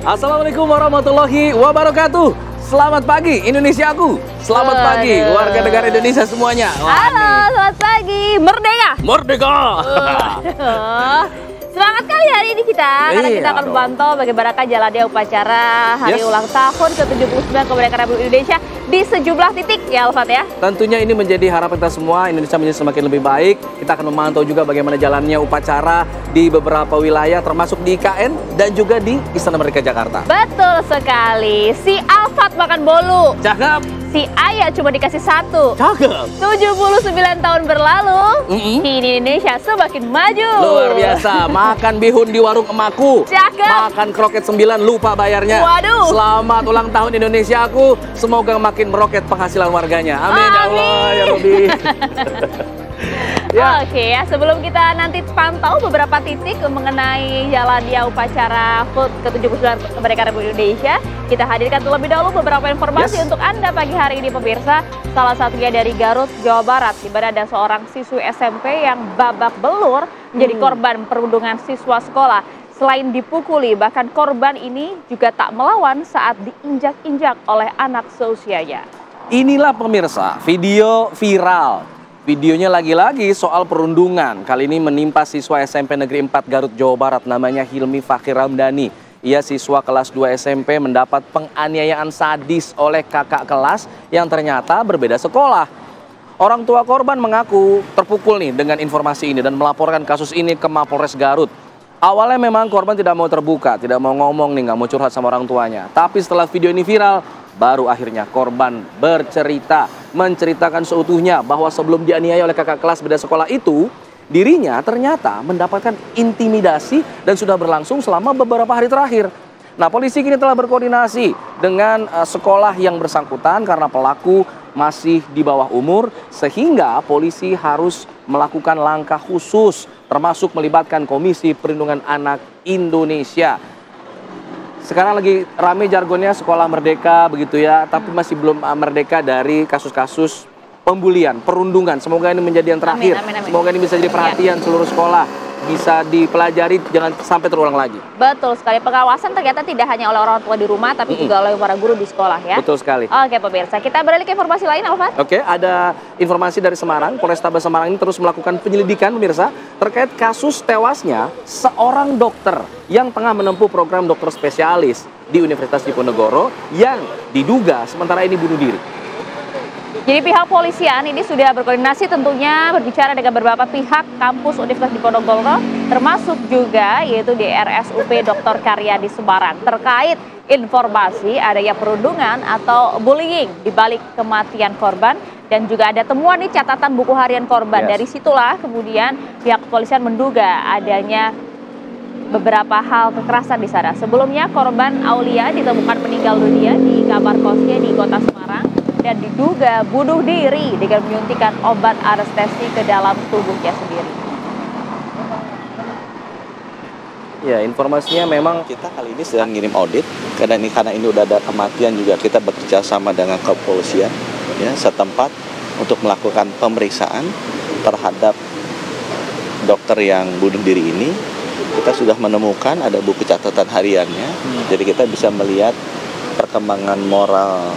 Assalamualaikum warahmatullahi wabarakatuh. Selamat pagi Indonesiaku. Selamat pagi warga negara Indonesia semuanya. Halo, selamat pagi. Merdeka. Merdeka. Semangat kali hari ini kita, karena kita akan memantau bagaimanakah jalannya upacara hari ulang tahun ke-79 kemerdekaan Republik Indonesia di sejumlah titik ya, Alfat ya. Tentunya ini menjadi harapan kita semua, Indonesia menjadi semakin lebih baik. Kita akan memantau juga bagaimana jalannya upacara di beberapa wilayah, termasuk di IKN dan juga di Istana Merdeka Jakarta. Betul sekali. Si Alfat makan bolu. Cakep. Si Ayah cuma dikasih satu. Cakep. 79 tahun berlalu, kini Indonesia semakin maju. Luar biasa. Makan bihun di warung emakku. Cakep. Makan kroket 9 lupa bayarnya. Waduh. Selamat ulang tahun Indonesiaku. Semoga makin meroket penghasilan warganya. Amin, ya Allah ya Rabbi. Ya. Oke ya, sebelum kita nanti pantau beberapa titik mengenai jalannya upacara HUT ke-79 kemerdekaan Republik Indonesia, kita hadirkan terlebih dahulu beberapa informasi untuk Anda pagi hari ini pemirsa. Salah satunya dari Garut, Jawa Barat, di mana ada seorang siswi SMP yang babak belur menjadi korban perundungan siswa sekolah. Selain dipukuli, bahkan korban ini juga tak melawan saat diinjak-injak oleh anak seusianya. Inilah pemirsa, video viral. Videonya lagi-lagi soal perundungan. Kali ini menimpa siswa SMP Negeri 4 Garut, Jawa Barat. Namanya Hilmi Fakir Ramdhani. Ia siswa kelas 2 SMP mendapat penganiayaan sadis oleh kakak kelas yang ternyata berbeda sekolah. Orang tua korban mengaku terpukul nih dengan informasi ini dan melaporkan kasus ini ke Mapolres Garut. Awalnya memang korban tidak mau terbuka, tidak mau ngomong nih, nggak mau curhat sama orang tuanya. Tapi setelah video ini viral, baru akhirnya korban menceritakan seutuhnya bahwa sebelum dianiaya oleh kakak kelas beda sekolah itu, dirinya ternyata mendapatkan intimidasi dan sudah berlangsung selama beberapa hari terakhir. Nah, polisi kini telah berkoordinasi dengan sekolah yang bersangkutan karena pelaku masih di bawah umur, sehingga polisi harus melakukan langkah khusus, termasuk melibatkan Komisi Perlindungan Anak Indonesia. Sekarang lagi rame jargonnya sekolah merdeka begitu ya, tapi masih belum merdeka dari kasus-kasus pembulian, perundungan. Semoga ini menjadi yang terakhir. Amin. Semoga ini bisa jadi perhatian seluruh sekolah, bisa dipelajari, jangan sampai terulang lagi. Betul sekali, pengawasan ternyata tidak hanya oleh orang tua di rumah, tapi juga oleh para guru di sekolah ya. Betul sekali. Oke pemirsa, kita beralih ke informasi lain, Alfat. Oke, ada informasi dari Semarang. Polrestabes Semarang ini terus melakukan penyelidikan pemirsa terkait kasus tewasnya seorang dokter yang tengah menempuh program dokter spesialis di Universitas Diponegoro yang diduga sementara ini bunuh diri. Jadi pihak polisian ini sudah berkoordinasi tentunya berbicara dengan beberapa pihak kampus Universitas Diponegoro, termasuk juga yaitu di RSUP Dr. Karyadi Semarang terkait informasi adanya perundungan atau bullying di balik kematian korban, dan juga ada temuan di catatan buku harian korban. Dari situlah kemudian pihak kepolisian menduga adanya beberapa hal kekerasan di sana. Sebelumnya korban Aulia ditemukan meninggal dunia di kamar kosnya di Kota Semarang dan diduga bunuh diri dengan menyuntikkan obat anestesi ke dalam tubuhnya sendiri. Ya, informasinya memang kita kali ini sedang ngirim audit karena ini udah ada kematian, juga kita bekerja sama dengan kepolisian ya setempat untuk melakukan pemeriksaan terhadap dokter yang bunuh diri ini. Kita sudah menemukan ada buku catatan hariannya, jadi kita bisa melihat perkembangan moral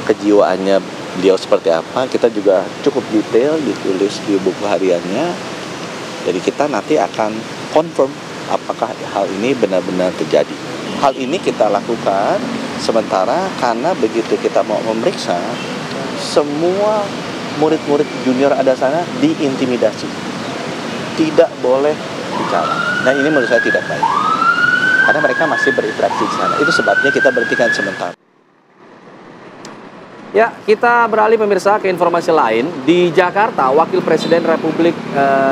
kejiwaannya beliau seperti apa. Kita juga cukup detail ditulis di buku hariannya, jadi kita nanti akan confirm apakah hal ini benar-benar terjadi. Hal ini kita lakukan sementara karena begitu kita mau memeriksa, semua murid-murid junior ada sana diintimidasi, tidak boleh bicara. Dan ini menurut saya tidak baik, karena mereka masih berinteraksi di sana. Itu sebabnya kita berhentikan sementara. Ya, kita beralih pemirsa ke informasi lain. Di Jakarta, Wakil Presiden Republik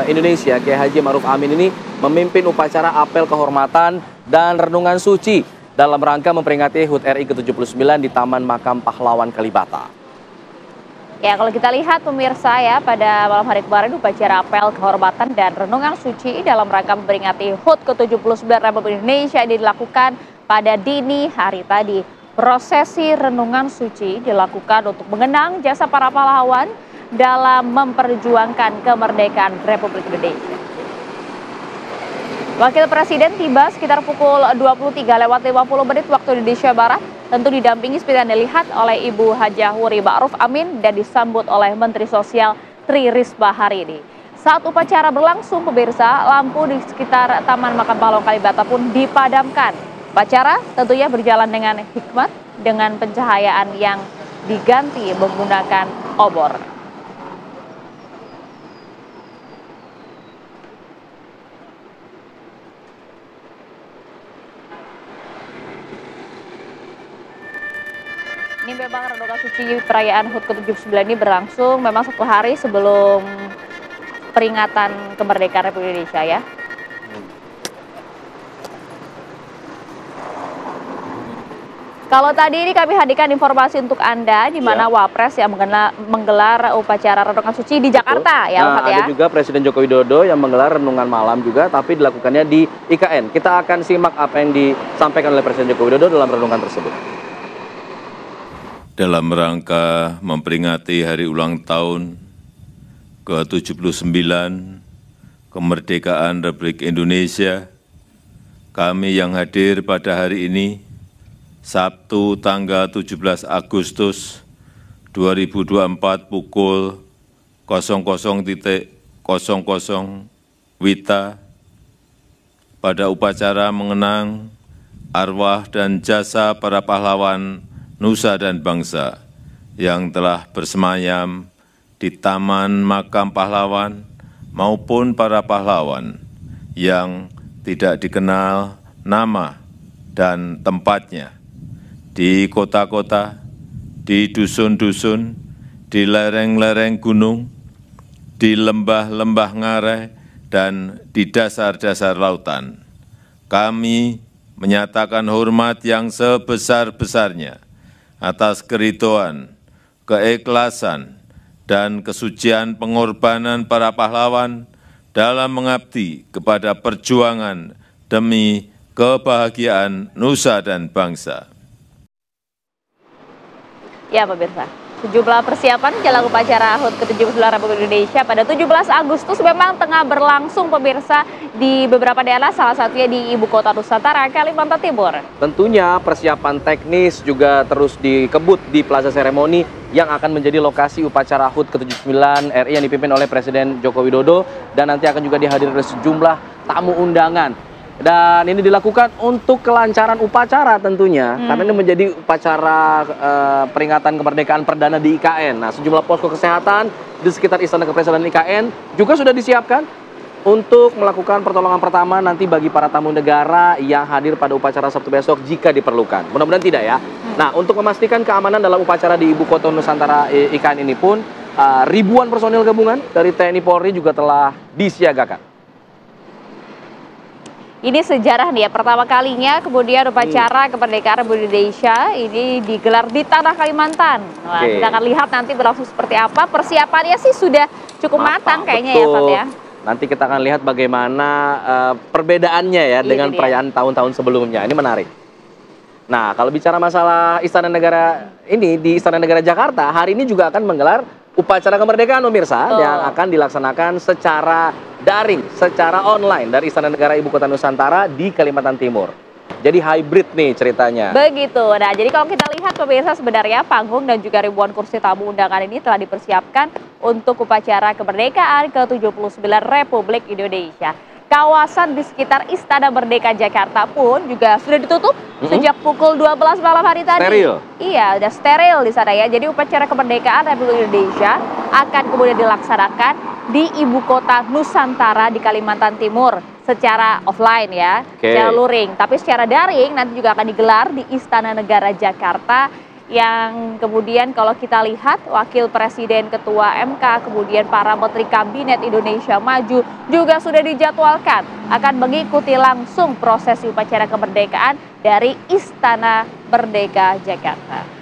Indonesia Kiai Haji Ma'ruf Amin ini memimpin upacara apel kehormatan dan renungan suci dalam rangka memperingati HUT RI ke-79 di Taman Makam Pahlawan Kalibata. Ya, kalau kita lihat pemirsa ya, pada malam hari kemarin upacara apel kehormatan dan renungan suci dalam rangka memperingati HUT ke-79 Republik Indonesia dilakukan pada dini hari tadi. Prosesi renungan suci dilakukan untuk mengenang jasa para pahlawan dalam memperjuangkan kemerdekaan Republik Indonesia. Wakil Presiden tiba sekitar pukul 23:50 waktu Indonesia Barat, tentu didampingi seperti Anda lihat oleh Ibu Hajah Wuri Ma'ruf Amin dan disambut oleh Menteri Sosial Tri Risma hari ini. Saat upacara berlangsung, pemirsa, lampu di sekitar Taman Makam Pahlawan Kalibata pun dipadamkan. Upacara tentunya berjalan dengan hikmat, dengan pencahayaan yang diganti menggunakan obor. Ini memang renungan suci perayaan HUT ke-79 ini berlangsung memang 1 hari sebelum peringatan kemerdekaan Republik Indonesia ya. Kalau tadi ini kami hadirkan informasi untuk Anda di mana Wapres yang menggelar upacara renungan suci di Jakarta. Ya, nah, ada juga Presiden Joko Widodo yang menggelar renungan malam juga, tapi dilakukannya di IKN. Kita akan simak apa yang disampaikan oleh Presiden Joko Widodo dalam renungan tersebut. Dalam rangka memperingati hari ulang tahun ke-79 kemerdekaan Republik Indonesia, kami yang hadir pada hari ini, Sabtu tanggal 17 Agustus 2024 pukul 00.00 WITA, pada upacara mengenang arwah dan jasa para pahlawan nusa dan bangsa yang telah bersemayam di Taman Makam Pahlawan maupun para pahlawan yang tidak dikenal nama dan tempatnya di kota-kota, di dusun-dusun, di lereng-lereng gunung, di lembah-lembah ngarai, dan di dasar-dasar lautan. Kami menyatakan hormat yang sebesar-besarnya atas keridhaan, keikhlasan, dan kesucian pengorbanan para pahlawan dalam mengabdi kepada perjuangan demi kebahagiaan nusa dan bangsa. Ya pemirsa, sejumlah persiapan jelang upacara HUT ke-79 Republik Indonesia pada 17 Agustus memang tengah berlangsung pemirsa di beberapa daerah, salah satunya di Ibu Kota Nusantara, Kalimantan Timur. Tentunya persiapan teknis juga terus dikebut di Plaza Seremoni yang akan menjadi lokasi upacara HUT ke-79 RI yang dipimpin oleh Presiden Joko Widodo, dan nanti akan juga dihadiri oleh sejumlah tamu undangan. Dan ini dilakukan untuk kelancaran upacara tentunya, karena ini menjadi upacara peringatan kemerdekaan perdana di IKN. Nah, sejumlah posko kesehatan di sekitar Istana Kepresidenan IKN juga sudah disiapkan untuk melakukan pertolongan pertama nanti bagi para tamu negara yang hadir pada upacara Sabtu besok jika diperlukan. Mudah-mudahan tidak ya. Nah, untuk memastikan keamanan dalam upacara di Ibu Kota Nusantara IKN ini pun ribuan personil gabungan dari TNI Polri juga telah disiagakan. Ini sejarah nih ya, pertama kalinya kemudian upacara kemerdekaan Republik Indonesia ini digelar di tanah Kalimantan. Nah, kita akan lihat nanti berlangsung seperti apa. Persiapannya sih sudah cukup matang kayaknya ya, Fat ya. Nanti kita akan lihat bagaimana perbedaannya ya dengan perayaan tahun-tahun sebelumnya. Ini menarik. Nah, kalau bicara masalah Istana Negara ini, di Istana Negara Jakarta hari ini juga akan menggelar upacara kemerdekaan pemirsa yang akan dilaksanakan secara daring, secara online dari Istana Negara Ibu Kota Nusantara di Kalimantan Timur. Jadi hybrid nih ceritanya. Begitu. Nah, jadi kalau kita lihat pemirsa, sebenarnya panggung dan juga ribuan kursi tamu undangan ini telah dipersiapkan untuk upacara kemerdekaan ke-79 Republik Indonesia. Kawasan di sekitar Istana Merdeka Jakarta pun juga sudah ditutup sejak pukul 12 malam hari tadi. Steril? Iya, udah steril di sana ya. Jadi upacara kemerdekaan Republik Indonesia akan kemudian dilaksanakan di Ibu Kota Nusantara di Kalimantan Timur secara offline ya, secara luring. Tapi secara daring nanti juga akan digelar di Istana Negara Jakarta, yang kemudian kalau kita lihat Wakil Presiden, Ketua MK, kemudian para Menteri Kabinet Indonesia Maju juga sudah dijadwalkan akan mengikuti langsung prosesi upacara kemerdekaan dari Istana Merdeka Jakarta.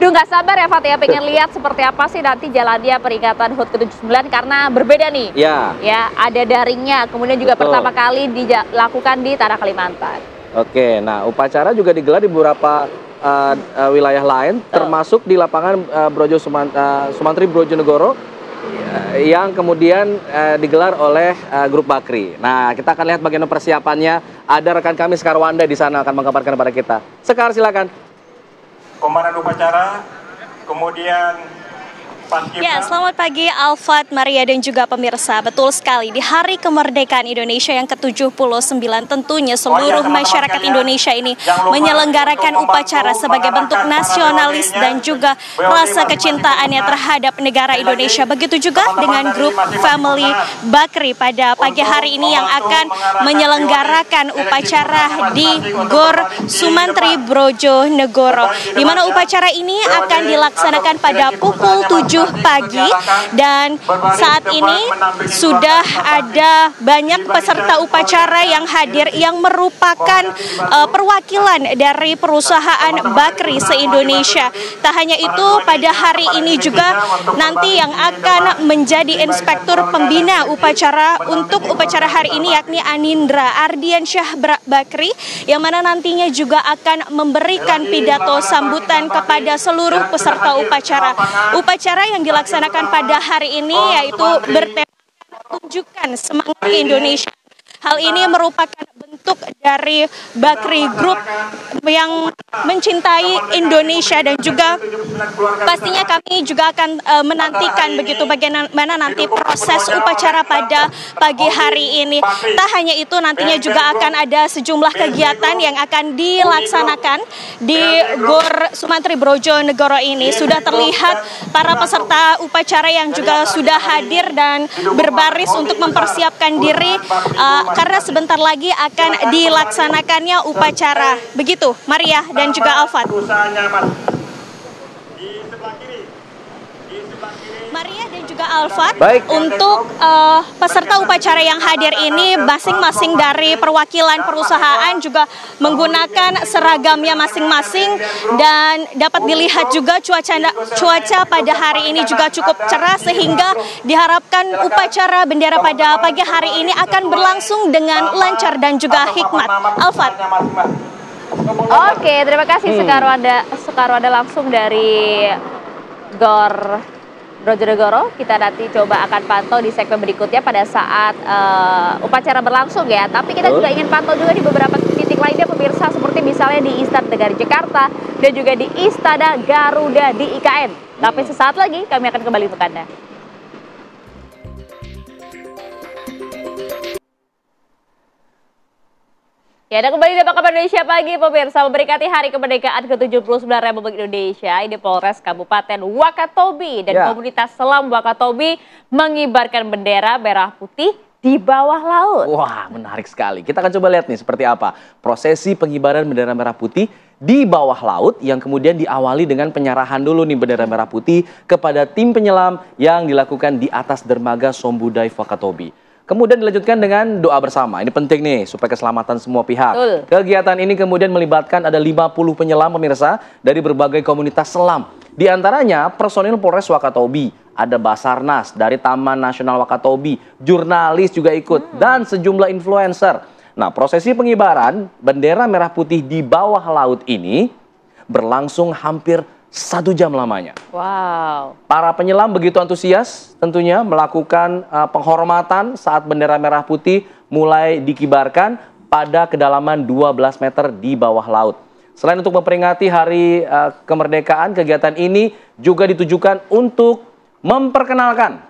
Duh, nggak sabar ya Fat ya, pengen lihat seperti apa sih nanti jalannya peringatan HUT ke-79 karena berbeda nih. Ya, ada daringnya, kemudian juga pertama kali dilakukan di tanah Kalimantan. Oke, nah upacara juga digelar di beberapa wilayah lain, termasuk di lapangan Sumantri Brojonegoro yang kemudian digelar oleh grup Bakri. Nah, kita akan lihat bagaimana persiapannya. Ada rekan kami Sekar Wanda di sana akan mengabarkan kepada kita. Sekar, silakan. Komandan upacara, kemudian Ya, selamat pagi Alfat, Maria dan juga pemirsa. Betul sekali, di Hari Kemerdekaan Indonesia yang ke-79 tentunya seluruh masyarakat Indonesia ini menyelenggarakan upacara sebagai bentuk nasionalis dan juga rasa kecintaannya terhadap negara Indonesia. Begitu juga dengan grup Family Bakri pada pagi hari ini yang akan menyelenggarakan upacara di Gor Sumantri Brojonegoro, di mana upacara ini akan dilaksanakan pada pukul 7 pagi, dan saat ini sudah ada banyak peserta upacara yang hadir yang merupakan perwakilan dari perusahaan Bakri se-Indonesia. Tak hanya itu, pada hari ini juga nanti yang akan menjadi inspektur pembina upacara untuk upacara hari ini yakni Anindra Ardiansyah Bakri, yang mana nantinya juga akan memberikan pidato sambutan kepada seluruh peserta upacara. Upacara yang dilaksanakan pada hari ini yaitu bertema tunjukkan semangat Indonesia. Hal ini merupakan bentuk dari Bakri Group yang mencintai Indonesia, dan juga pastinya kami juga akan menantikan begitu bagaimana nanti proses upacara pada pagi hari ini. Tak hanya itu, nantinya juga akan ada sejumlah kegiatan yang akan dilaksanakan di Gor Sumantri Brojonegoro ini. Sudah terlihat para peserta upacara yang juga sudah hadir dan berbaris untuk mempersiapkan diri karena sebentar lagi akan dilaksanakannya upacara. Begitu, Maria dan juga Alfat. Maria dan juga Alfat, untuk peserta upacara yang hadir ini masing-masing dari perwakilan perusahaan juga menggunakan seragamnya masing-masing, dan dapat dilihat juga cuaca pada hari ini juga cukup cerah, sehingga diharapkan upacara bendera pada pagi hari ini akan berlangsung dengan lancar dan juga hikmat. Alfat. Oke, terima kasih Sekar Wanda langsung dari Gor Brojonegoro. Kita nanti coba akan pantau di segmen berikutnya pada saat upacara berlangsung ya. Tapi kita juga ingin pantau juga di beberapa titik lainnya pemirsa, seperti misalnya di Istana Negara Jakarta dan juga di Istana Garuda di IKN. Tapi sesaat lagi kami akan kembali untuk Anda. Ya, ada kembali di Kabar Indonesia Pagi, pemirsa. Memperingati Hari Kemerdekaan ke-79 Republik Indonesia, ini Polres Kabupaten Wakatobi dan komunitas selam Wakatobi mengibarkan bendera merah putih di bawah laut. Wah, menarik sekali. Kita akan coba lihat nih seperti apa prosesi pengibaran bendera merah putih di bawah laut, yang kemudian diawali dengan penyerahan dulu nih bendera merah putih kepada tim penyelam yang dilakukan di atas dermaga Sombu Dive Wakatobi. Kemudian dilanjutkan dengan doa bersama. Ini penting nih supaya keselamatan semua pihak. Kegiatan ini kemudian melibatkan ada 50 penyelam pemirsa dari berbagai komunitas selam. Di antaranya personil Polres Wakatobi, ada Basarnas dari Taman Nasional Wakatobi, jurnalis juga ikut, dan sejumlah influencer. Nah, prosesi pengibaran bendera merah putih di bawah laut ini berlangsung hampir 1 jam lamanya. Wow. Para penyelam begitu antusias tentunya melakukan penghormatan saat bendera merah putih mulai dikibarkan pada kedalaman 12 meter di bawah laut. Selain untuk memperingati Hari Kemerdekaan, kegiatan ini juga ditujukan untuk memperkenalkan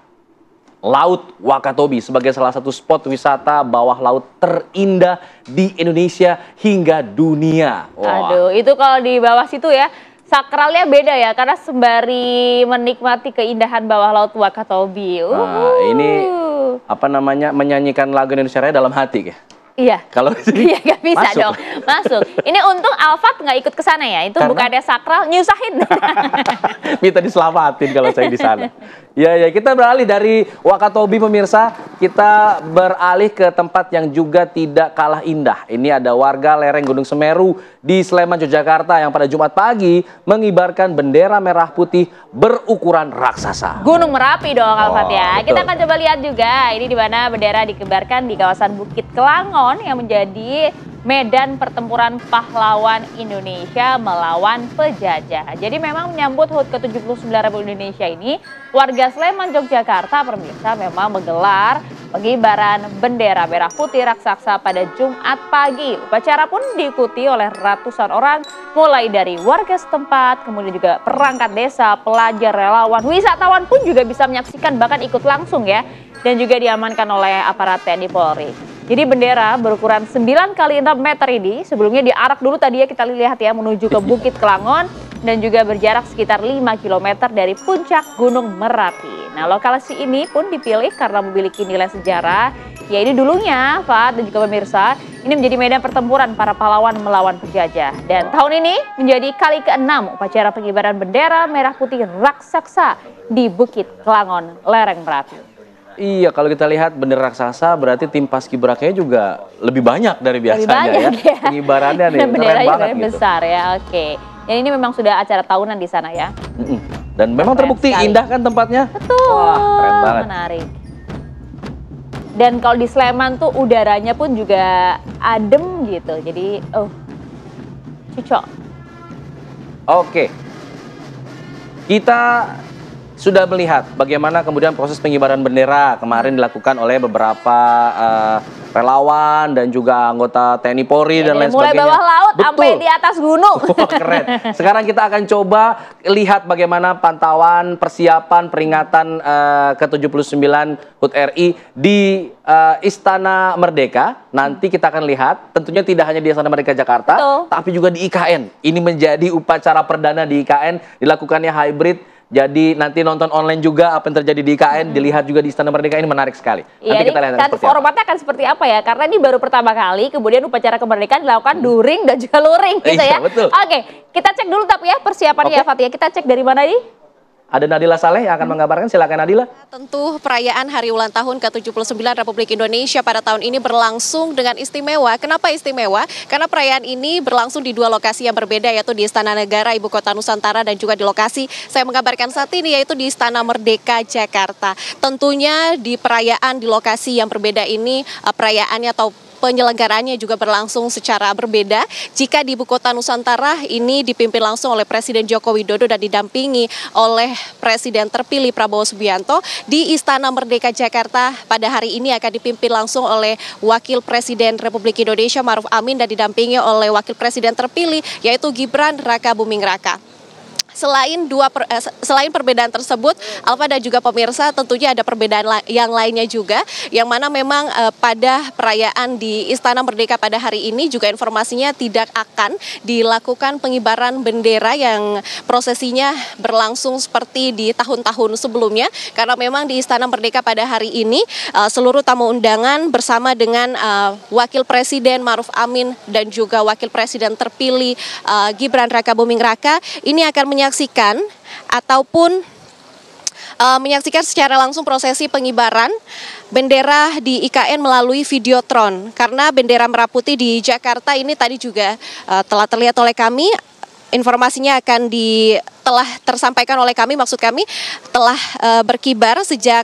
Laut Wakatobi sebagai salah satu spot wisata bawah laut terindah di Indonesia hingga dunia. Aduh, itu kalau di bawah situ ya, sakralnya beda ya, karena sembari menikmati keindahan bawah laut Wakatobi. Nah, ini apa namanya, menyanyikan lagu Indonesia Raya dalam hati ya? Iya. Kalau iya, nggak bisa masuk. dong, masuk. Ini untung Alfat nggak ikut ke sana ya, itu bukannya sakral, nyusahin. Minta diselamatin kalau saya di sana. Ya, kita beralih dari Wakatobi pemirsa, kita beralih ke tempat yang juga tidak kalah indah. Ini ada warga lereng Gunung Semeru di Sleman, Yogyakarta yang pada Jumat pagi mengibarkan bendera merah putih berukuran raksasa. Gunung Merapi dong Alfat ya. Betul. Kita akan coba lihat juga ini di mana bendera dikibarkan di kawasan Bukit Kelangon yang menjadi medan pertempuran pahlawan Indonesia melawan penjajah. Jadi memang menyambut HUT ke-79 Republik Indonesia ini, warga Sleman, Yogyakarta pemirsa memang menggelar pengibaran bendera merah putih raksasa pada Jumat pagi. Upacara pun diikuti oleh ratusan orang, mulai dari warga setempat, kemudian juga perangkat desa, pelajar, relawan, wisatawan pun juga bisa menyaksikan, bahkan ikut langsung ya. Dan juga diamankan oleh aparat TNI Polri. Jadi bendera berukuran 9 kali 6 meter ini sebelumnya diarak dulu tadi ya, kita lihat ya, menuju ke Bukit Kelangon dan juga berjarak sekitar 5 km dari puncak Gunung Merapi. Nah, lokasi ini pun dipilih karena memiliki nilai sejarah. Ya, ini dulunya Fat dan juga pemirsa, ini menjadi medan pertempuran para pahlawan melawan penjajah. Dan tahun ini menjadi kali ke-6 upacara pengibaran bendera merah putih raksasa di Bukit Kelangon, lereng Merapi. Iya, kalau kita lihat bendera raksasa berarti tim paskibraka juga lebih banyak dari biasanya ya. Pengibarannya nih, benderanya keren banget gitu. Besar ya, oke. Dan ini memang sudah acara tahunan di sana ya. Dan memang keren terbukti sekali. Indah kan tempatnya. Betul. Wah, keren banget. Menarik. Dan kalau di Sleman tuh udaranya pun juga adem gitu. Jadi, cocok. Oke. Kita sudah melihat bagaimana kemudian proses pengibaran bendera kemarin dilakukan oleh beberapa relawan dan juga anggota TNI Polri dan lain mulai sebagainya. Mulai bawah laut Betul. sampai di atas gunung. Keren. Sekarang kita akan coba lihat bagaimana pantauan persiapan peringatan ke-79 HUT RI di Istana Merdeka. Nanti kita akan lihat, tentunya tidak hanya di Istana Merdeka Jakarta, tapi juga di IKN. Ini menjadi upacara perdana di IKN, dilakukannya hybrid. Jadi nanti nonton online juga apa yang terjadi di IKN, dilihat juga di Istana Merdeka, ini menarik sekali. Nanti kita lihat nanti formatnya akan seperti apa ya, karena ini baru pertama kali, kemudian upacara kemerdekaan dilakukan during dan juga luring gitu ya. Betul. Oke, kita cek dulu tapi ya persiapannya ya Fatia. Kita cek dari mana nih? Ada Nadila Saleh yang akan mengabarkan, silakan Nadila. Tentu perayaan Hari Ulang Tahun ke-79 Republik Indonesia pada tahun ini berlangsung dengan istimewa. Kenapa istimewa? Karena perayaan ini berlangsung di dua lokasi yang berbeda, yaitu di Istana Negara Ibu Kota Nusantara dan juga di lokasi saya mengabarkan saat ini, yaitu di Istana Merdeka Jakarta. Tentunya di perayaan di lokasi yang berbeda ini, perayaannya atau penyelenggaraannya juga berlangsung secara berbeda. Jika di Ibu Kota Nusantara ini dipimpin langsung oleh Presiden Joko Widodo dan didampingi oleh Presiden terpilih Prabowo Subianto, di Istana Merdeka Jakarta pada hari ini akan dipimpin langsung oleh Wakil Presiden Republik Indonesia Ma'ruf Amin dan didampingi oleh Wakil Presiden terpilih yaitu Gibran Raka Buming Raka. Selain perbedaan tersebut, Alfa dan juga pemirsa, tentunya ada perbedaan yang lainnya juga, yang mana memang pada perayaan di Istana Merdeka pada hari ini juga informasinya tidak akan dilakukan pengibaran bendera yang prosesinya berlangsung seperti di tahun-tahun sebelumnya, karena memang di Istana Merdeka pada hari ini seluruh tamu undangan bersama dengan Wakil Presiden Ma'ruf Amin dan juga Wakil Presiden terpilih Gibran Raka Buming Raka ini akan menyaksikan secara langsung prosesi pengibaran bendera di IKN melalui videotron, karena bendera merah putih di Jakarta ini tadi juga telah terlihat oleh kami. Informasinya telah tersampaikan oleh kami, maksud kami telah berkibar sejak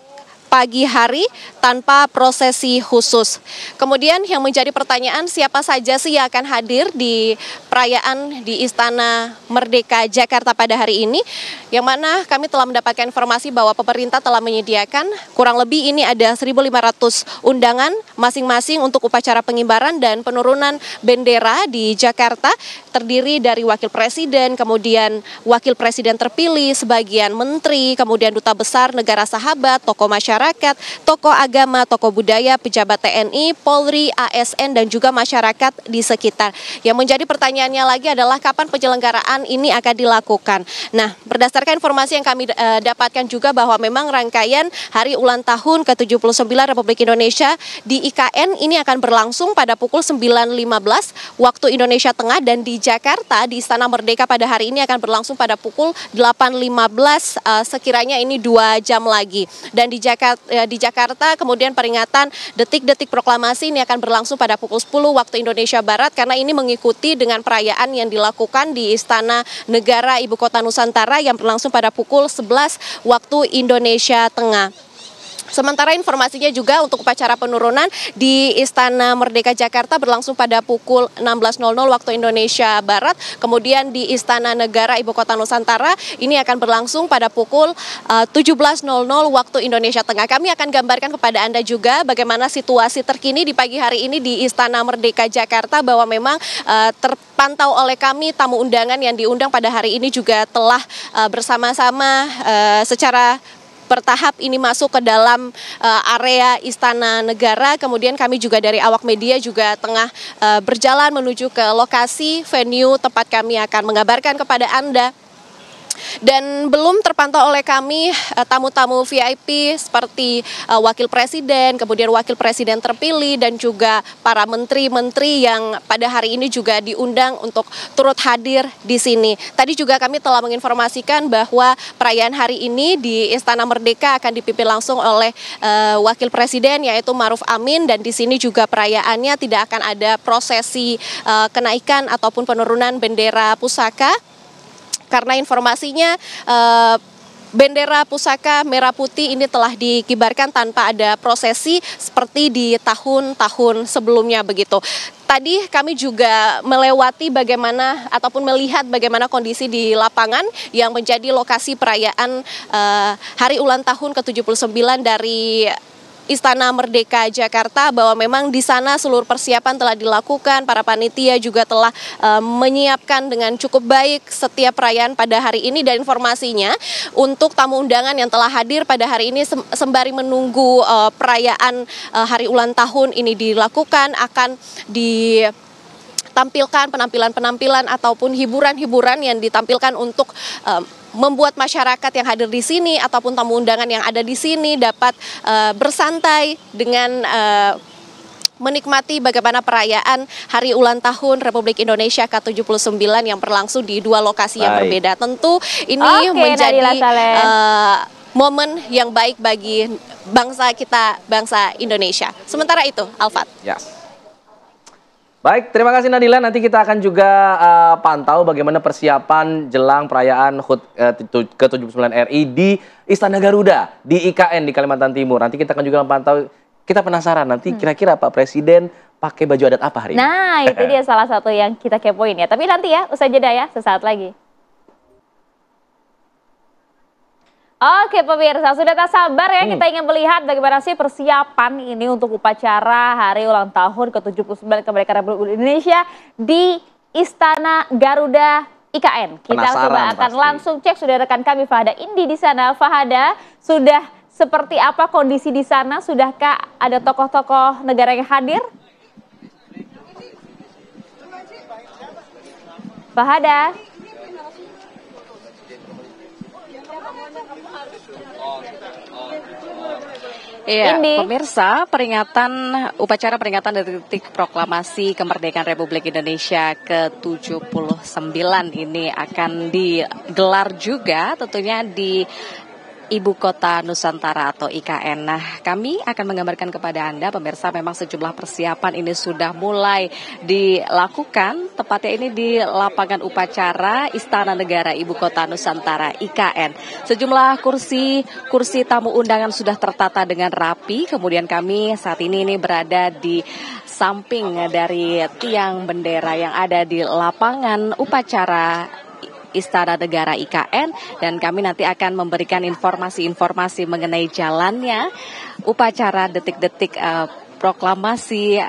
pagi hari tanpa prosesi khusus. Kemudian yang menjadi pertanyaan, siapa saja sih yang akan hadir di perayaan di Istana Merdeka Jakarta pada hari ini, yang mana kami telah mendapatkan informasi bahwa pemerintah telah menyediakan kurang lebih ini ada 1.500 undangan masing-masing untuk upacara pengibaran dan penurunan bendera di Jakarta, terdiri dari Wakil Presiden, kemudian Wakil Presiden terpilih, sebagian menteri, kemudian duta besar negara sahabat, tokoh masyarakat, tokoh agama, tokoh budaya, pejabat TNI, Polri, ASN, dan juga masyarakat di sekitar. Yang menjadi pertanyaannya lagi adalah kapan penyelenggaraan ini akan dilakukan. Nah, berdasarkan informasi yang kami dapatkan juga bahwa memang rangkaian Hari Ulang Tahun ke-79 Republik Indonesia di IKN ini akan berlangsung pada pukul 9.15 waktu Indonesia Tengah, dan di Jakarta di Istana Merdeka pada hari ini akan berlangsung pada pukul 8.15 sekiranya ini 2 jam lagi. Dan di Jakarta kemudian peringatan detik-detik proklamasi ini akan berlangsung pada pukul 10 waktu Indonesia Barat, karena ini mengikuti dengan perayaan yang dilakukan di Istana Negara Ibu Kota Nusantara yang berlangsung pada pukul 11 waktu Indonesia Tengah. Sementara informasinya juga untuk upacara penurunan di Istana Merdeka Jakarta berlangsung pada pukul 16.00 waktu Indonesia Barat. Kemudian di Istana Negara Ibu Kota Nusantara ini akan berlangsung pada pukul 17.00 waktu Indonesia Tengah. Kami akan gambarkan kepada Anda juga bagaimana situasi terkini di pagi hari ini di Istana Merdeka Jakarta, bahwa memang terpantau oleh kami tamu undangan yang diundang pada hari ini juga telah bersama-sama secara bertahap ini masuk ke dalam area Istana Negara. Kemudian kami juga dari awak media juga tengah berjalan menuju ke lokasi venue tempat kami akan mengabarkan kepada Anda. Dan belum terpantau oleh kami tamu-tamu VIP seperti Wakil Presiden, kemudian Wakil Presiden terpilih, dan juga para menteri-menteri yang pada hari ini juga diundang untuk turut hadir di sini. Tadi juga kami telah menginformasikan bahwa perayaan hari ini di Istana Merdeka akan dipimpin langsung oleh Wakil Presiden yaitu Ma'ruf Amin, dan di sini juga perayaannya tidak akan ada prosesi kenaikan ataupun penurunan bendera pusaka. Karena informasinya bendera pusaka merah putih ini telah dikibarkan tanpa ada prosesi seperti di tahun-tahun sebelumnya begitu. Tadi kami juga melewati bagaimana ataupun melihat bagaimana kondisi di lapangan yang menjadi lokasi perayaan hari ulang tahun ke-79 dari Istana Merdeka Jakarta, bahwa memang di sana seluruh persiapan telah dilakukan, para panitia juga telah menyiapkan dengan cukup baik setiap perayaan pada hari ini. Dan informasinya untuk tamu undangan yang telah hadir pada hari ini sembari menunggu perayaan hari ulang tahun ini dilakukan, akan ditampilkan penampilan-penampilan ataupun hiburan-hiburan yang ditampilkan untuk membuat masyarakat yang hadir di sini ataupun tamu undangan yang ada di sini dapat bersantai dengan menikmati bagaimana perayaan Hari Ulang Tahun Republik Indonesia ke-79 yang berlangsung di dua lokasi yang berbeda. Tentu ini menjadi momen yang baik bagi bangsa kita, bangsa Indonesia. Sementara itu, Alfat. Ya. Baik, terima kasih Nadila. Nanti kita akan juga pantau bagaimana persiapan jelang perayaan HUT ke-79 RI di Istana Garuda, di IKN di Kalimantan Timur. Nanti kita akan juga pantau, kita penasaran nanti kira-kira Pak Presiden pakai baju adat apa hari ini? Nah, itu dia salah satu yang kita kepoin ya. Tapi nanti ya, usai jeda ya, sesaat lagi. Oke pemirsa, sudah tak sabar ya kita ingin melihat bagaimana sih persiapan ini untuk upacara hari ulang tahun ke-79 kemerdekaan Republik Indonesia di Istana Garuda IKN. Kita coba akan langsung cek, sudah rekan kami Fahada Indi di sana. Fahada, sudah seperti apa kondisi di sana? Sudahkah ada tokoh-tokoh negara yang hadir? Fahada. Iya, pemirsa, upacara peringatan detik proklamasi kemerdekaan Republik Indonesia ke-79 ini akan digelar juga tentunya di Ibu Kota Nusantara atau IKN. Nah, kami akan menggambarkan kepada Anda, pemirsa, memang sejumlah persiapan ini sudah mulai dilakukan, tepatnya ini di lapangan upacara Istana Negara Ibu Kota Nusantara IKN. Sejumlah kursi tamu undangan sudah tertata dengan rapi, kemudian kami saat ini berada di samping dari tiang bendera yang ada di lapangan upacara Istana Negara IKN, dan kami nanti akan memberikan informasi-informasi mengenai jalannya upacara detik-detik proklamasi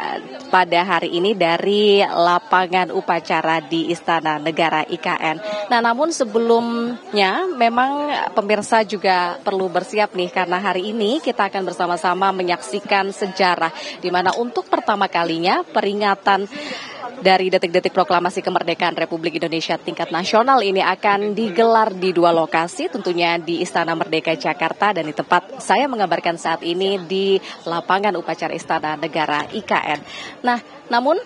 pada hari ini dari lapangan upacara di Istana Negara IKN. Nah, namun sebelumnya memang pemirsa juga perlu bersiap nih, karena hari ini kita akan bersama-sama menyaksikan sejarah di mana untuk pertama kalinya peringatan dari detik-detik proklamasi kemerdekaan Republik Indonesia tingkat nasional ini akan digelar di dua lokasi, tentunya di Istana Merdeka Jakarta dan di tempat saya mengabarkan saat ini di lapangan upacara Istana Negara IKN. Nah, namun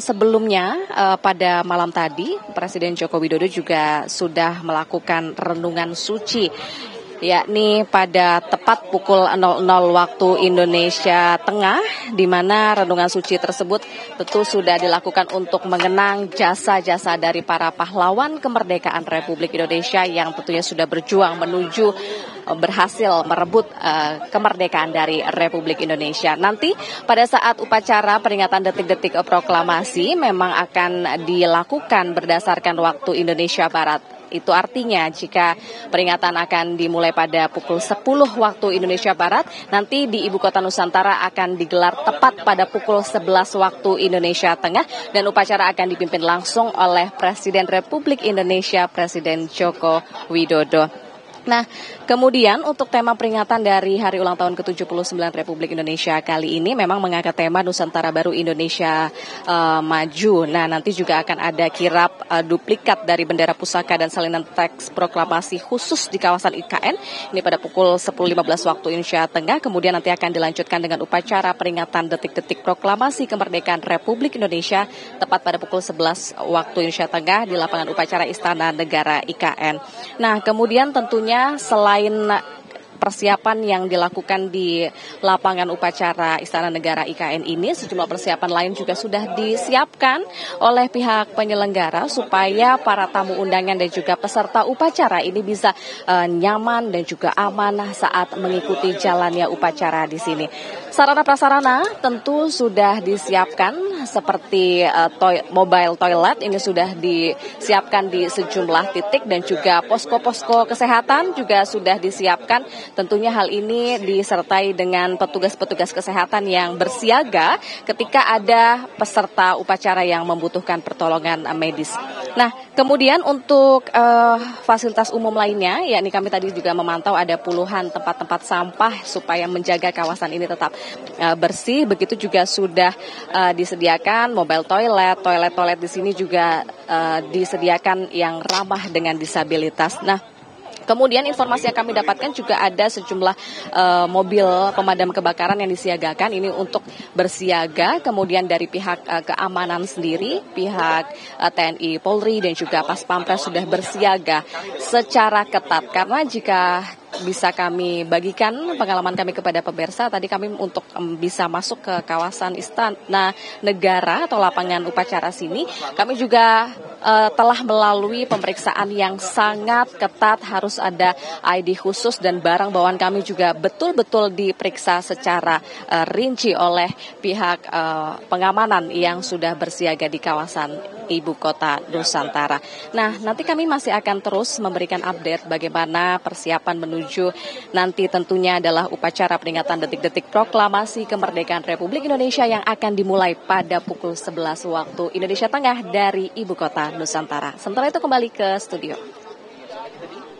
sebelumnya pada malam tadi Presiden Joko Widodo juga sudah melakukan renungan suci yakni pada tepat pukul 00 waktu Indonesia Tengah, di mana renungan suci tersebut tentu sudah dilakukan untuk mengenang jasa-jasa dari para pahlawan kemerdekaan Republik Indonesia yang tentunya sudah berjuang menuju berhasil merebut kemerdekaan dari Republik Indonesia. Nanti pada saat upacara peringatan detik-detik proklamasi memang akan dilakukan berdasarkan waktu Indonesia Barat. Itu artinya jika peringatan akan dimulai pada pukul 10 waktu Indonesia Barat, nanti di Ibu Kota Nusantara akan digelar tepat pada pukul 11 waktu Indonesia Tengah, dan upacara akan dipimpin langsung oleh Presiden Republik Indonesia, Presiden Joko Widodo. Nah, kemudian untuk tema peringatan dari Hari Ulang Tahun ke-79 Republik Indonesia kali ini memang mengangkat tema Nusantara Baru Indonesia Maju. Nah, nanti juga akan ada kirap duplikat dari bendera pusaka dan salinan teks proklamasi khusus di kawasan IKN. Ini pada pukul 10.15 waktu Indonesia Tengah. Kemudian nanti akan dilanjutkan dengan upacara peringatan detik-detik proklamasi kemerdekaan Republik Indonesia tepat pada pukul 11 waktu Indonesia Tengah di lapangan upacara Istana Negara IKN. Nah, kemudian tentunya selain persiapan yang dilakukan di lapangan upacara Istana Negara IKN ini, sejumlah persiapan lain juga sudah disiapkan oleh pihak penyelenggara supaya para tamu undangan dan juga peserta upacara ini bisa nyaman dan juga aman saat mengikuti jalannya upacara di sini. Sarana prasarana tentu sudah disiapkan seperti mobile toilet ini sudah disiapkan di sejumlah titik, dan juga posko-posko kesehatan juga sudah disiapkan. Tentunya hal ini disertai dengan petugas-petugas kesehatan yang bersiaga ketika ada peserta upacara yang membutuhkan pertolongan medis. Nah, kemudian untuk fasilitas umum lainnya, yakni kami tadi juga memantau ada puluhan tempat-tempat sampah supaya menjaga kawasan ini tetap bersih. Begitu juga sudah disediakan mobile toilet di sini juga disediakan yang ramah dengan disabilitas. Nah, kemudian informasi yang kami dapatkan juga ada sejumlah mobil pemadam kebakaran yang disiagakan ini untuk bersiaga. Kemudian dari pihak keamanan sendiri, pihak TNI Polri dan juga Pas Pampres sudah bersiaga secara ketat. Karena jika bisa kami bagikan pengalaman kami kepada pemirsa, tadi kami untuk bisa masuk ke kawasan Istana Negara atau lapangan upacara sini, kami juga telah melalui pemeriksaan yang sangat ketat. Harus ada ID khusus dan barang bawaan kami juga betul-betul diperiksa secara rinci oleh pihak pengamanan yang sudah bersiaga di kawasan Ibu Kota Nusantara. Nah, nanti kami masih akan terus memberikan update bagaimana persiapan menuju nanti tentunya adalah upacara peringatan detik-detik proklamasi kemerdekaan Republik Indonesia yang akan dimulai pada pukul 11 waktu Indonesia Tengah dari Ibu Kota Nusantara. Sementara itu kembali ke studio.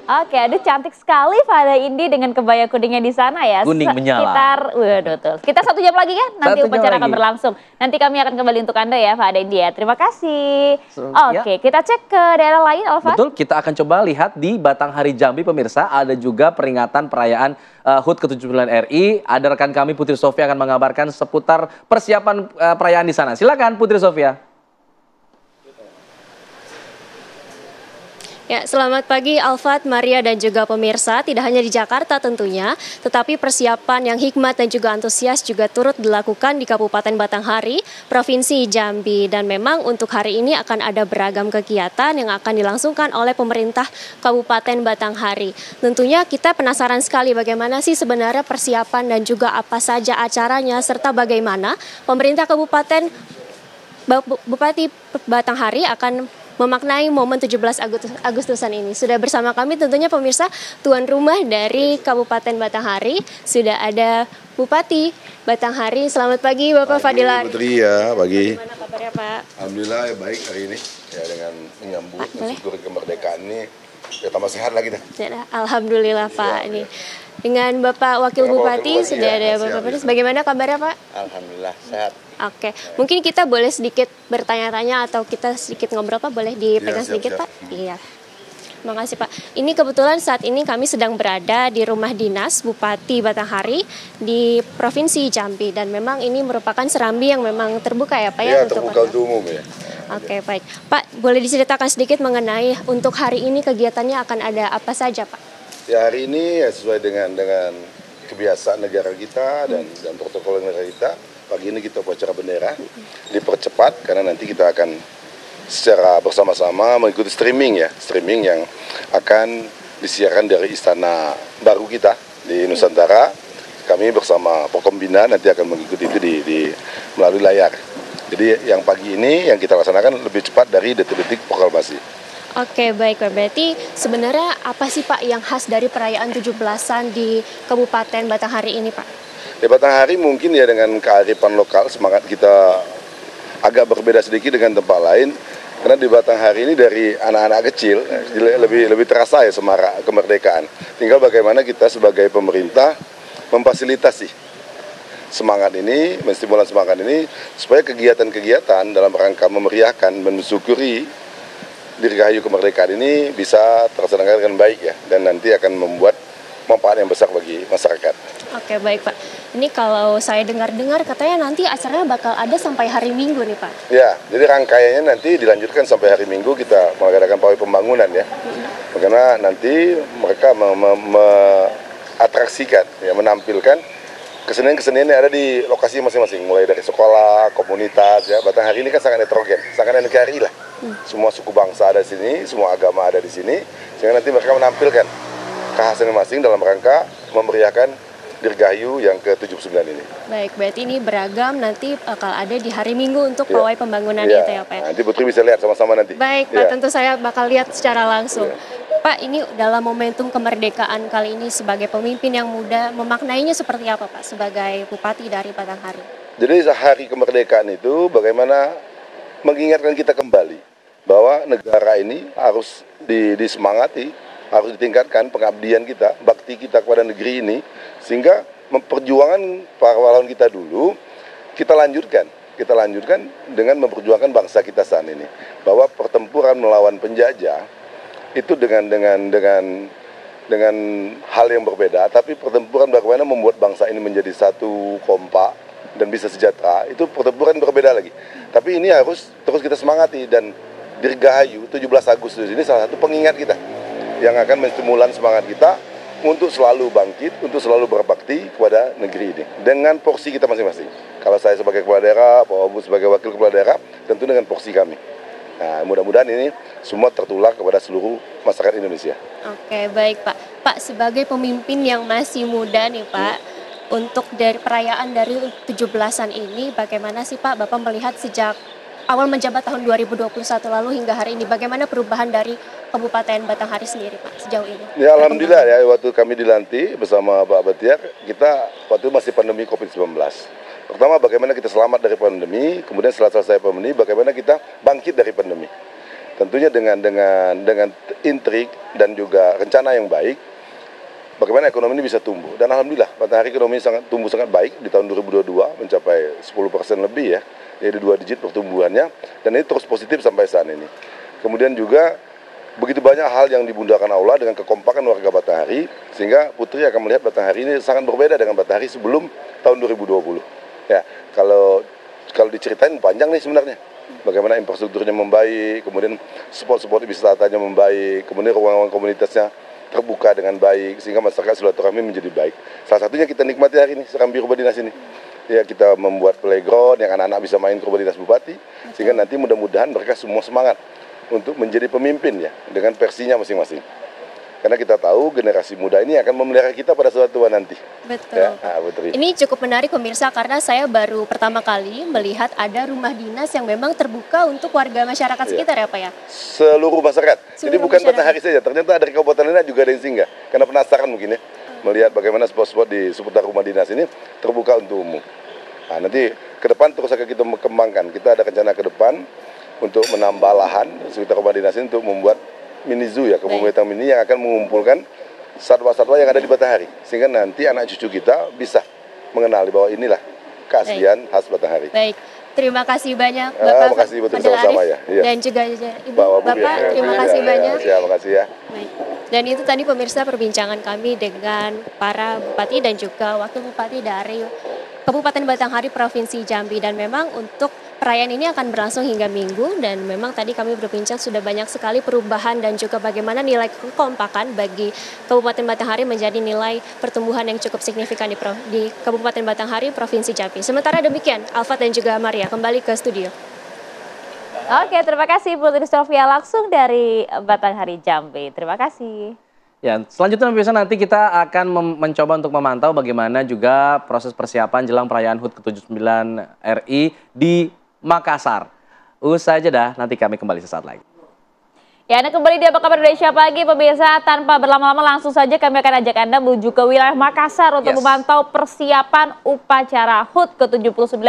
Oke, aduh cantik sekali Fada Indi dengan kebaya kuningnya di sana ya. Kuning menyala. Kita 1 jam lagi kan nanti upacara akan berlangsung. Nanti kami akan kembali untuk Anda ya Fada Indi ya. Terima kasih. Oke, kita cek ke daerah lain, Alfa. Betul, kita akan coba lihat di Batanghari Jambi pemirsa, ada juga peringatan perayaan HUT ke-79 RI. Ada rekan kami Putri Sofia akan mengabarkan seputar persiapan perayaan di sana. Silakan Putri Sofia. Ya, selamat pagi Alfat, Maria dan juga pemirsa. Tidak hanya di Jakarta tentunya, tetapi persiapan yang hikmat dan juga antusias juga turut dilakukan di Kabupaten Batanghari, Provinsi Jambi. Dan memang untuk hari ini akan ada beragam kegiatan yang akan dilangsungkan oleh pemerintah Kabupaten Batanghari. Tentunya kita penasaran sekali bagaimana sih sebenarnya persiapan dan juga apa saja acaranya, serta bagaimana pemerintah Kabupaten Bupati Batanghari akan memaknai momen 17 Agustusan ini. Sudah bersama kami tentunya pemirsa, tuan rumah dari Kabupaten Batanghari, sudah ada Bupati Batanghari. Selamat pagi Bapak Fadilan. Putri ya, pagi. Bagaimana kabarnya Pak? Alhamdulillah ya, baik hari ini. Ya, dengan menyambut mensyukuri kemerdekaan ini, ya tambah sehat lagi dah. Ya, Alhamdulillah Pak. Ini dengan Bapak Wakil Bupati sudah ada Bapak Pedes. Bagaimana kabarnya Pak? Alhamdulillah sehat. Oke, mungkin kita boleh sedikit bertanya-tanya atau kita sedikit ngobrol Pak, boleh dipegang sedikit Pak? Iya. Terima kasih Pak. Ini kebetulan saat ini kami sedang berada di rumah dinas Bupati Batanghari di Provinsi Jambi, dan memang ini merupakan serambi yang memang terbuka ya Pak ya? Untuk terbuka untuk umum ya. Oke, baik. Pak, boleh diceritakan sedikit mengenai untuk hari ini kegiatannya akan ada apa saja Pak? Ya hari ini ya sesuai dengan kebiasaan negara kita dan protokol negara kita. Pagi ini kita upacara bendera dipercepat karena nanti kita akan secara bersama-sama mengikuti streaming yang akan disiarkan dari istana baru kita di Nusantara. Kami bersama Porkombina nanti akan mengikuti itu di melalui layar. Jadi yang pagi ini yang kita laksanakan lebih cepat dari detik-detik proklamasi. Oke, baik Pak. Berarti sebenarnya apa sih Pak yang khas dari perayaan 17-an di Kabupaten Batanghari ini Pak? Di Batanghari mungkin ya dengan kearifan lokal, semangat kita agak berbeda sedikit dengan tempat lain. Karena di Batanghari ini dari anak-anak kecil lebih terasa ya semarak kemerdekaan. Tinggal bagaimana kita sebagai pemerintah memfasilitasi semangat ini, menstimulan semangat ini supaya kegiatan-kegiatan dalam rangka memeriahkan, mensyukuri Dirgahayu kemerdekaan ini bisa terlaksana dengan baik ya, dan nanti akan membuat manfaat yang besar bagi masyarakat. Oke, baik Pak. Ini kalau saya dengar-dengar katanya nanti acaranya bakal ada sampai hari Minggu nih Pak. Ya, jadi rangkaiannya nanti dilanjutkan sampai hari Minggu kita mengadakan pawai pembangunan ya. Karena nanti mereka atraksikan, ya, menampilkan kesenian-kesenian yang ada di lokasi masing-masing, mulai dari sekolah, komunitas, ya. Batanghari ini kan sangat heterogen, sangat NKRI lah. Semua suku bangsa ada di sini, semua agama ada di sini, sehingga nanti mereka menampilkan kekhasan masing dalam rangka memeriahkan Dirgahayu yang ke-79 ini. Baik, berarti ini beragam nanti bakal ada di hari Minggu untuk pawai pembangunan itu ya Pak. Nanti Putri bisa lihat sama-sama nanti. Baik Pak, tentu saya bakal lihat secara langsung. Pak, ini dalam momentum kemerdekaan kali ini sebagai pemimpin yang muda, memaknainya seperti apa Pak sebagai Bupati dari Batanghari? Jadi hari kemerdekaan itu bagaimana mengingatkan kita kembali bahwa negara ini harus disemangati, harus ditingkatkan pengabdian kita, bakti kita kepada negeri ini, sehingga memperjuangkan para pahlawan kita dulu, kita lanjutkan dengan memperjuangkan bangsa kita saat ini, bahwa pertempuran melawan penjajah itu dengan hal yang berbeda, tapi pertempuran bagaimana membuat bangsa ini menjadi satu, kompak dan bisa sejahtera, itu pertempuran berbeda lagi. Tapi ini harus terus kita semangati, dan Dirgahayu 17 Agustus ini salah satu pengingat kita yang akan menstimulan semangat kita untuk selalu bangkit, untuk selalu berbakti kepada negeri ini dengan porsi kita masing-masing. Kalau saya sebagai kepala daerah, Pak Wabu sebagai wakil kepala daerah, tentu dengan porsi kami. Nah, mudah-mudahan ini semua tertular kepada seluruh masyarakat Indonesia. Oke, baik Pak. Pak, sebagai pemimpin yang masih muda nih Pak, untuk dari perayaan dari 17-an ini, bagaimana sih Pak Bapak melihat sejak awal menjabat tahun 2021 lalu hingga hari ini, bagaimana perubahan dari Kabupaten Batanghari sendiri Pak sejauh ini? Ya alhamdulillah ya, waktu kami dilantik bersama Pak Batiar, kita waktu masih pandemi COVID-19. Pertama bagaimana kita selamat dari pandemi, kemudian setelah selesai pandemi bagaimana kita bangkit dari pandemi. Tentunya dengan intrik dan juga rencana yang baik, bagaimana ekonomi ini bisa tumbuh. Dan alhamdulillah Batanghari ekonomi tumbuh sangat baik di tahun 2022, mencapai 10% lebih ya. Jadi 2 digit pertumbuhannya, dan ini terus positif sampai saat ini. Kemudian juga begitu banyak hal yang dibundakan Allah dengan kekompakan warga Batanghari, sehingga Putri akan melihat Batanghari ini sangat berbeda dengan Batanghari sebelum tahun 2020. Ya, kalau diceritain panjang nih sebenarnya. Bagaimana infrastrukturnya membaik, kemudian spot-spot wisatanya membaik, kemudian ruang-ruang komunitasnya terbuka dengan baik, sehingga masyarakat silaturahmi menjadi baik. Salah satunya kita nikmati hari ini, Serambi Rumah Dinas ini. Ya, kita membuat playground yang anak-anak bisa main ke Rumah Dinas Bupati, sehingga nanti mudah-mudahan mereka semua semangat untuk menjadi pemimpin ya, dengan versinya masing-masing. Karena kita tahu generasi muda ini akan memelihara kita pada suatu tua nanti. Betul. Ya, ini cukup menarik pemirsa, karena saya baru pertama kali melihat ada rumah dinas yang memang terbuka untuk warga masyarakat sekitar ya Pak ya? Seluruh masyarakat. Jadi bukan Batanghari saja, ternyata dari kabupaten lain juga ada yang singgah. Karena penasaran mungkin ya, melihat bagaimana spot-spot di seputar rumah dinas ini terbuka untuk umum. Nah, nanti ke depan terus akan kita kembangkan. Kita ada rencana ke depan untuk menambah lahan sekitar rumah dinas ini untuk membuat mini zoo ya, kebun binatang mini yang akan mengumpulkan satwa-satwa yang ada di Batanghari. Sehingga nanti anak cucu kita bisa mengenali bahwa inilah keaslian khas Batanghari. Baik, terima kasih banyak Bapak. Terima kasih betul sama-sama ya. Dan juga Ibu Bapak, terima kasih banyak. Terima kasih ya. Baik. Dan itu tadi pemirsa perbincangan kami dengan para bupati dan juga wakil bupati dari Kabupaten Batanghari Provinsi Jambi. Dan memang untuk Perayaan ini akan berlangsung hingga Minggu dan memang tadi kami berbincang sudah banyak sekali perubahan dan juga bagaimana nilai kekompakan bagi Kabupaten Batanghari menjadi nilai pertumbuhan yang cukup signifikan di Kabupaten Batanghari, Provinsi Jambi. Sementara demikian, Alfat dan juga Maria kembali ke studio. Oke, terima kasih Putri Sofia langsung dari Batanghari, Jambi. Terima kasih. Ya, selanjutnya pemirsa nanti kita akan mencoba untuk memantau bagaimana juga proses persiapan jelang perayaan HUT ke-79 RI di Makassar. Usai jeda, nanti kami kembali sesaat lagi. Ya, Anda kembali di Apa Kabar Indonesia Pagi, pemirsa. Tanpa berlama-lama langsung saja kami akan ajak Anda menuju ke wilayah Makassar untuk memantau persiapan upacara HUT ke-79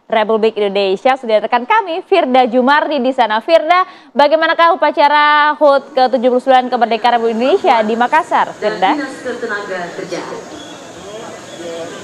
Republik Indonesia. Sudah rekan kami, Firda Jumardi di sana. Firda, bagaimanakah upacara HUT ke-79 kemerdekaan Republik Indonesia di Makassar? Firda.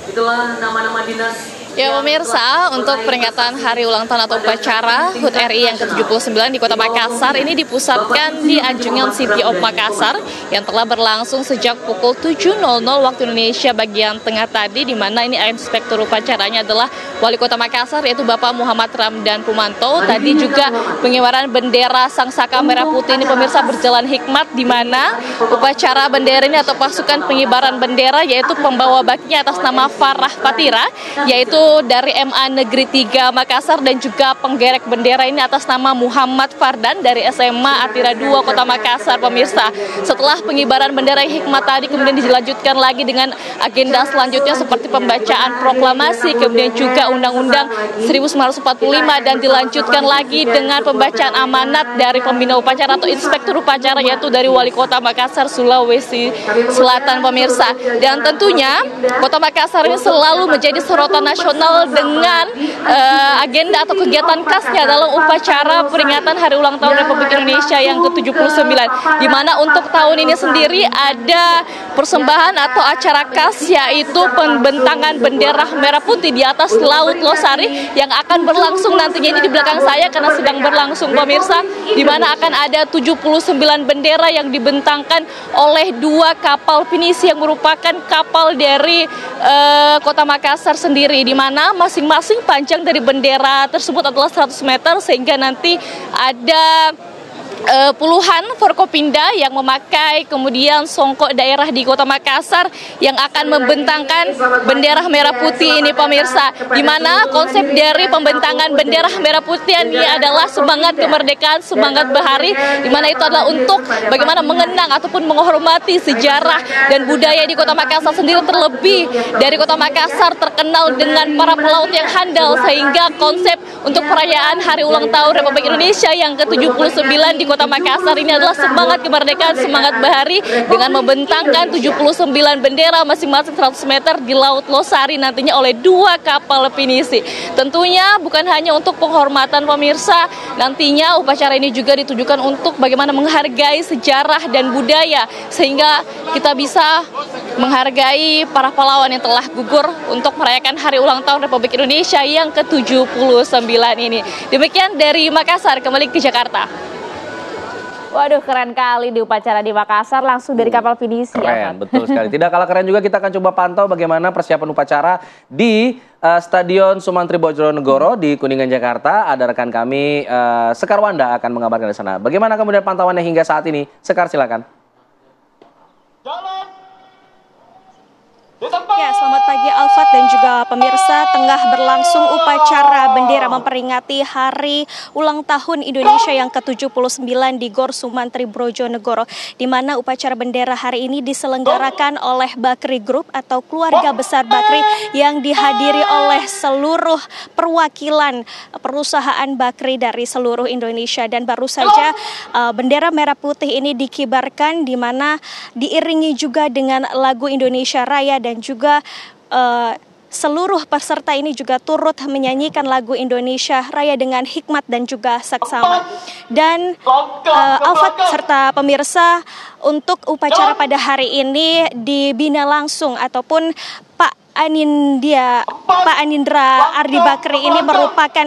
Itulah nama-nama dinas. Ya pemirsa, untuk peringatan hari ulang tahun atau upacara HUT RI yang ke-79 di Kota Makassar ini dipusatkan di Anjungan City of Makassar yang telah berlangsung sejak pukul 7.00 waktu Indonesia bagian tengah tadi, di mana ini inspektur upacaranya adalah Wali Kota Makassar yaitu Bapak Muhammad Ramdan Pumanto. Tadi juga pengibaran bendera Sang Saka Merah Putih ini pemirsa berjalan hikmat, di mana upacara bendera ini atau pasukan pengibaran bendera yaitu pembawa baknya atas nama Farah Fatira yaitu dari MA Negeri 3 Makassar, dan juga penggerek bendera ini atas nama Muhammad Fardan dari SMA Atira 2 Kota Makassar pemirsa. Setelah pengibaran bendera hikmat tadi kemudian dilanjutkan lagi dengan agenda selanjutnya seperti pembacaan proklamasi, kemudian juga Undang-Undang 1945, dan dilanjutkan lagi dengan pembacaan amanat dari pembina upacara atau inspektur upacara yaitu dari Wali Kota Makassar Sulawesi Selatan pemirsa. Dan tentunya Kota Makassar ini selalu menjadi sorotan nasional dengan agenda atau kegiatan khasnya dalam upacara peringatan Hari Ulang Tahun Republik Indonesia yang ke-79, di mana untuk tahun ini sendiri ada persembahan atau acara khas yaitu pembentangan bendera merah putih di atas Laut Losari yang akan berlangsung nantinya ini di belakang saya karena sedang berlangsung pemirsa, di mana akan ada 79 bendera yang dibentangkan oleh 2 kapal pinisi yang merupakan kapal dari Kota Makassar sendiri, di mana masing-masing panjang dari bendera tersebut adalah 100 meter, sehingga nanti ada puluhan Forkopimda yang memakai kemudian songkok daerah di Kota Makassar yang akan membentangkan bendera merah putih ini pemirsa, di mana konsep dari pembentangan bendera merah putih ini adalah semangat kemerdekaan, semangat bahari, di mana itu adalah untuk bagaimana mengenang ataupun menghormati sejarah dan budaya di Kota Makassar sendiri, terlebih dari Kota Makassar terkenal dengan para pelaut yang handal, sehingga konsep untuk perayaan Hari Ulang Tahun Republik Indonesia yang ke-79 di Kota Makassar ini adalah semangat kemerdekaan, semangat bahari, dengan membentangkan 79 bendera masing-masing 100 meter di Laut Losari nantinya oleh 2 kapal pinisi. Tentunya bukan hanya untuk penghormatan pemirsa, nantinya upacara ini juga ditujukan untuk bagaimana menghargai sejarah dan budaya, sehingga kita bisa menghargai para pahlawan yang telah gugur untuk merayakan Hari Ulang Tahun Republik Indonesia yang ke-79 ini. Demikian dari Makassar, kembali ke Jakarta. Waduh, keren kali di upacara di Makassar langsung dari kapal pinisi. Keren, betul sekali. Tidak kalah keren juga kita akan coba pantau bagaimana persiapan upacara di Stadion Sumantri Bojonegoro di Kuningan, Jakarta. Ada rekan kami Sekar Wanda akan mengabarkan di sana. Bagaimana kemudian pantauannya hingga saat ini? Sekar, silakan. Ya, selamat pagi Alfat dan juga pemirsa. Tengah berlangsung upacara bendera memperingati Hari Ulang Tahun Indonesia yang ke-79 di Gor Sumantri Bojonegoro, di mana upacara bendera hari ini diselenggarakan oleh Bakri Group atau keluarga besar Bakri yang dihadiri oleh seluruh perwakilan perusahaan Bakri dari seluruh Indonesia. Dan baru saja bendera merah putih ini dikibarkan, di mana diiringi juga dengan lagu Indonesia Raya, dan juga seluruh peserta ini juga turut menyanyikan lagu Indonesia Raya dengan hikmat dan juga saksama. Dan Alfat serta pemirsa, untuk upacara pada hari ini dibina langsung ataupun Pak Anindra Ardi Bakri ini merupakan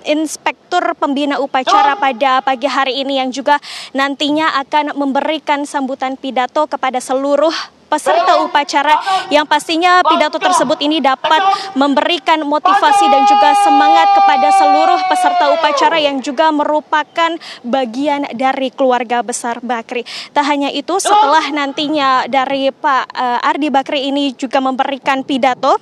inspektur pembina upacara pada pagi hari ini, yang juga nantinya akan memberikan sambutan pidato kepada seluruh peserta upacara yang pastinya pidato tersebut ini dapat memberikan motivasi dan juga semangat kepada seluruh peserta upacara yang juga merupakan bagian dari keluarga besar Bakri. Tak hanya itu, setelah nantinya dari Pak Ardi Bakri ini juga memberikan pidato,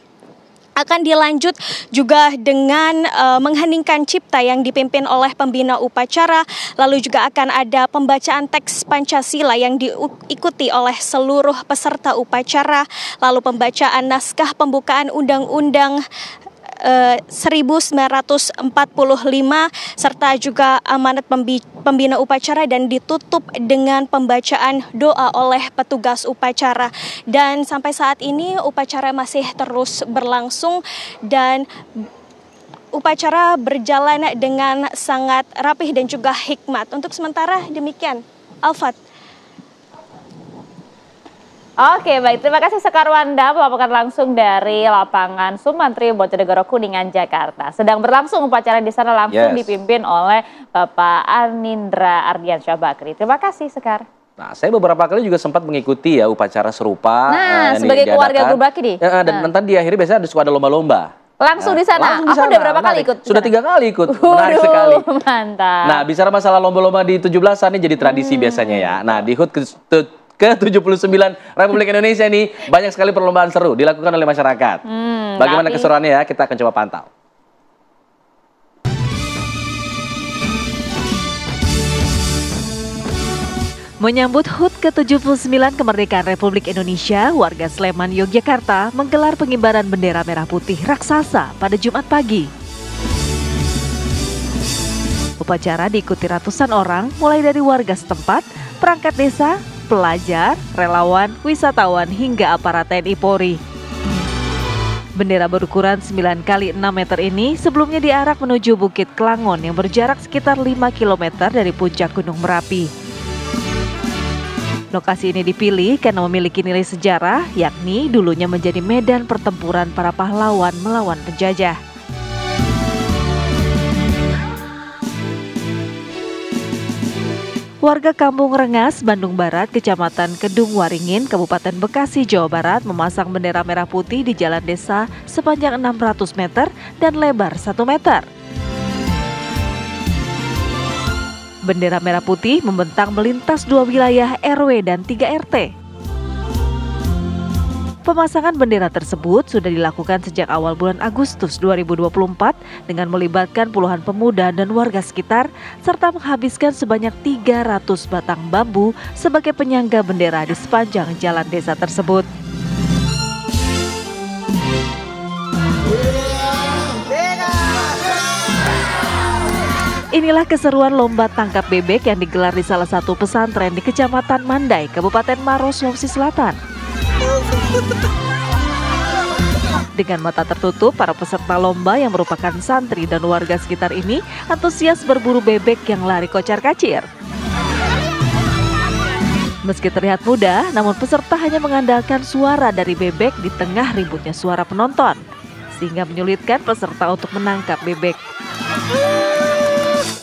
akan dilanjut juga dengan mengheningkan cipta yang dipimpin oleh pembina upacara. Lalu juga akan ada pembacaan teks Pancasila yang diikuti oleh seluruh peserta upacara. Lalu pembacaan naskah pembukaan Undang-Undang 1945 serta juga amanat pembina upacara, dan ditutup dengan pembacaan doa oleh petugas upacara. Dan sampai saat ini upacara masih terus berlangsung dan upacara berjalan dengan sangat rapih dan juga hikmat. Untuk sementara demikian, Alfat. Oke, baik. Terima kasih Sekar Wanda melaporkan langsung dari lapangan Sumantri Bojonegoro Kuningan, Jakarta. Sedang berlangsung upacara di sana, langsung dipimpin oleh Bapak Anindra Ardiansyah Bakri. Terima kasih Sekar. Nah, saya beberapa kali juga sempat mengikuti ya upacara serupa. Nah, sebagai keluarga guru Bakri. Dan nanti di akhirnya biasanya ada lomba-lomba. Langsung di sana? Aku udah berapa kali ikut? Sudah 3 kali ikut, menarik sekali. Mantap. Nah, bicara masalah lomba-lomba di 17-an ini jadi tradisi biasanya ya. Nah, di HUT ke-79 Republik Indonesia ini banyak sekali perlombaan seru dilakukan oleh masyarakat. Bagaimana keseruannya ya? Kita akan coba pantau. Menyambut HUT ke-79 kemerdekaan Republik Indonesia, warga Sleman, Yogyakarta menggelar pengibaran bendera merah putih raksasa pada Jumat pagi. Upacara diikuti ratusan orang, mulai dari warga setempat, perangkat desa, pelajar, relawan, wisatawan, hingga aparat TNI Polri. Bendera berukuran 9 x 6 meter ini sebelumnya diarak menuju Bukit Kelangon yang berjarak sekitar 5 km dari puncak Gunung Merapi. Lokasi ini dipilih karena memiliki nilai sejarah, yakni dulunya menjadi medan pertempuran para pahlawan melawan penjajah. Warga Kampung Rengas, Bandung Barat, Kecamatan Kedung Waringin, Kabupaten Bekasi, Jawa Barat memasang bendera merah putih di jalan desa sepanjang 600 meter dan lebar 1 meter. Bendera merah putih membentang melintas 2 wilayah RW dan 3 RT. Pemasangan bendera tersebut sudah dilakukan sejak awal bulan Agustus 2024 dengan melibatkan puluhan pemuda dan warga sekitar serta menghabiskan sebanyak 300 batang bambu sebagai penyangga bendera di sepanjang jalan desa tersebut. Inilah keseruan lomba tangkap bebek yang digelar di salah satu pesantren di Kecamatan Mandai, Kabupaten Maros, Sulawesi Selatan. Dengan mata tertutup, para peserta lomba yang merupakan santri dan warga sekitar ini antusias berburu bebek yang lari kocar-kacir. Meski terlihat mudah, namun peserta hanya mengandalkan suara dari bebek di tengah ributnya suara penonton, sehingga menyulitkan peserta untuk menangkap bebek.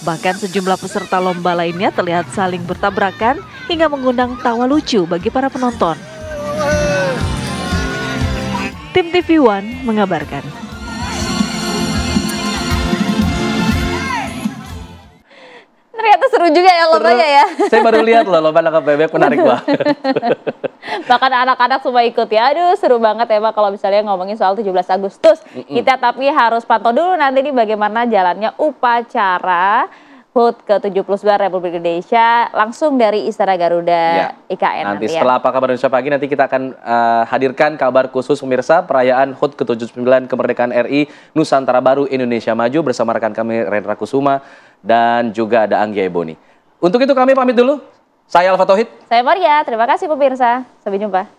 Bahkan sejumlah peserta lomba lainnya terlihat saling bertabrakan hingga mengundang tawa lucu bagi para penonton. Tim TV One mengabarkan. Ternyata seru juga ya lombanya ya. Saya baru lihat loh lomba tangkap bebek, menarik banget. Bahkan anak-anak semua ikut ya. Aduh seru banget ya Pak kalau misalnya ngomongin soal 17 Agustus. Kita tapi harus pantau dulu nanti nih bagaimana jalannya upacara HUT ke-79 Republik Indonesia langsung dari Istana Garuda IKN. Nanti setelah Apa Kabar Indonesia Pagi nanti kita akan hadirkan kabar khusus pemirsa perayaan HUT ke-79 Kemerdekaan RI Nusantara Baru Indonesia Maju bersama rekan kami Rendra Kusuma dan juga ada Anggia Eboni. Untuk itu kami pamit dulu. Saya Alfa Tauhid. Saya Maria. Terima kasih pemirsa. Sampai jumpa.